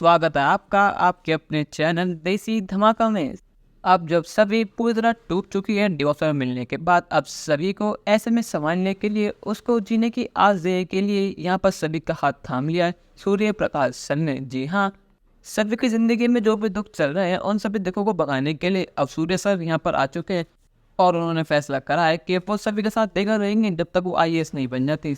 स्वागत है आपका आपके अपने चैनल देसी धमाका में। अब जब सभी पूरी तरह टूट चुकी है डिवोर्स में मिलने के बाद, अब सभी को ऐसे में संभालने के लिए, उसको जीने की आस देने के लिए यहाँ पर सभी का हाथ थाम लिया है सूर्य प्रकाश सर ने। जी हाँ, सभी की जिंदगी में जो भी दुख चल रहे हैं उन सभी दुखों को भगाने के लिए अब सूर्य सर यहाँ पर आ चुके हैं और उन्होंने फैसला करा है कि वो सभी के साथ देकर रहेंगे जब तक वो IAS नहीं बन जाती।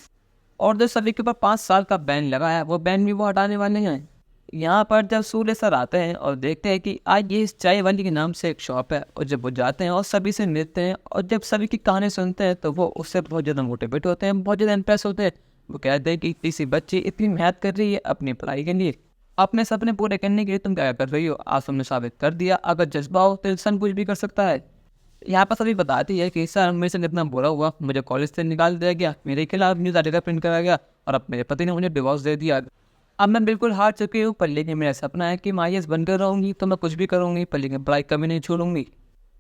और जो सभी के ऊपर 5 साल का बैन लगा है वो बैन भी वो हटाने वाले हैं। यहाँ पर जब सूर्य सर आते हैं और देखते हैं कि आज ये इस चाय वाली के नाम से एक शॉप है, और जब वो जाते हैं और सभी से मिलते हैं और जब सभी की कहानी सुनते हैं तो वो उससे बहुत ज़्यादा मोटिवेट होते हैं, बहुत ज़्यादा इंप्रेस होते हैं। वो कहते हैं कि इतनी सी बच्ची इतनी मेहनत कर रही है अपनी पढ़ाई के लिए, अपने सपने पूरे करने के लिए तुम क्या कर रही हो, आज तुमने साबित कर दिया अगर जज्बा हो तो इंसान कुछ भी कर सकता है। यहाँ पर सभी बताती है कि सर मेरे से इतना बुरा हुआ, मुझे कॉलेज से निकाल दिया गया, मेरे खिलाफ न्यूज़ आर्टिकल प्रिंट कराया गया और अब मेरे पति ने मुझे डिवोर्स दे दिया। अब मैं बिल्कुल हार चुकी हूँ, पर लेकिन मेरा सपना है कि मैं IAS बनकर रहूँगी तो मैं कुछ भी करूँगी, पर लेकिन पढ़ाई कभी नहीं छोड़ूंगी।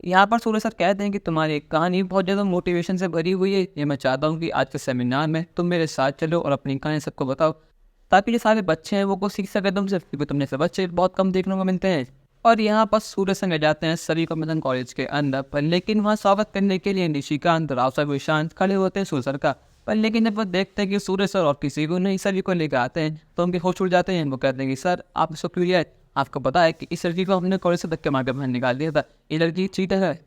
यहाँ पर सूर्य सर कहते हैं कि तुम्हारी कहानी बहुत ज़्यादा मोटिवेशन से भरी हुई है, ये मैं चाहता हूँ कि आज के सेमिनार में तुम मेरे साथ चलो और अपनी कहानी सबको बताओ, ताकि जो सारे बच्चे हैं वो कुछ सीख सके तुमसे, क्योंकि तुमने से बच्चे बहुत कम देखने को मिलते हैं। और यहाँ पर सूर्य संग जाते हैं सभी कॉम्बिनेशन कॉलेज के अंदर, पर लेकिन वहाँ स्वागत करने के लिए निशिकांत, राव साहब, ईशांत खड़े होते हैं सूर्य सर का। पर लेकिन जब वो देखते हैं कि सूर्य सर और किसी को नहीं सभी को लेकर आते हैं तो उनके होश उड़ जाते हैं। वो कहते हैं कि सर आप इसको क्यों लिया है, आपको पता है कि इस लड़की को हमने कॉलेज से धक्के मार के बाहर निकाल दिया था, ये लड़की चीटर है।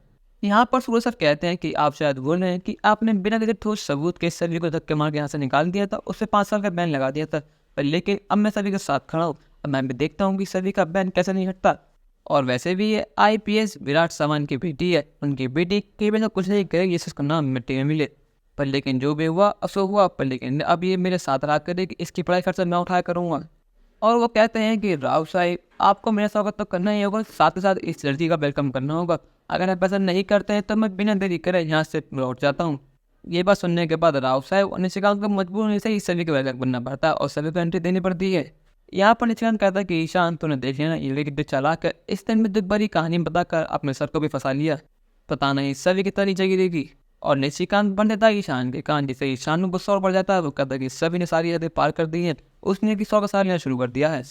यहाँ पर सूर्य सर कहते हैं कि आप शायद बोल रहे हैं कि आपने बिना किसी ठोस सबूत के सभी को धक्के मार के यहाँ से निकाल दिया था, उससे 5 साल का बैन लगा दिया था, पर लेकिन अब मैं सभी के साथ खड़ा हूँ, अब मैं भी देखता हूँ कि सभी का बैन कैसे नहीं हटता। और वैसे भी ये IPS विराट सामान की बेटी है, उनकी बेटी कई बार कुछ नहीं करेगी जिसका नाम मिट्टी में मिले, पर लेकिन जो भी हुआ अफसोस हुआ, पर लेकिन अब ये मेरे साथ रहा करे कि इसकी पढ़ाई खर्चा मैं उठाया करूँगा। और वो कहते हैं कि राव साहिब आपको मेरा स्वागत तो करना ही होगा, साथ ही साथ इस लड़की का वेलकम करना होगा, अगर आप ऐसा नहीं करते हैं तो मैं बिना देरी करे यहाँ से लौट जाता हूँ। ये बात सुनने के बाद राव साहब और निशिकांत को मजबूर होने से ही सभी को वेलकम करना पड़ता है और सभी को एंट्री देनी पड़ती है। यहाँ पर निशिकांत कहता है कि ईशान तूने देख लिया ना, ये लड़की चालाक है, इस दिन में दुख भरी कहानी बताकर अपने सर को भी फंसा लिया, पता नहीं सभी कितना नीचे गिरेगी। और निशिकांत बन देता है ईशान के कान, जिससे ईशान में गुस्सा और बढ़ जाता है। वो कहता है कि सभी ने सारी यादें पार कर दी हैं, उसने कि 100 का साल लेना शुरू कर दिया है।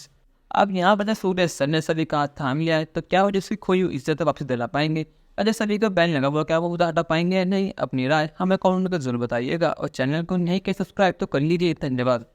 अब यहाँ पर सूर्य सर ने सभी का हाथ थाम लिया है तो क्या वो जिसकी खोई हुई इज्जत वापस दिला पाएंगे, अगर सभी को बैन लगा वो क्या वो उधर हटा पाएंगे या नहीं, अपनी राय हमें कमेंट में जरूर बताइएगा और चैनल को नहीं किया सब्सक्राइब तो कर लीजिए। धन्यवाद।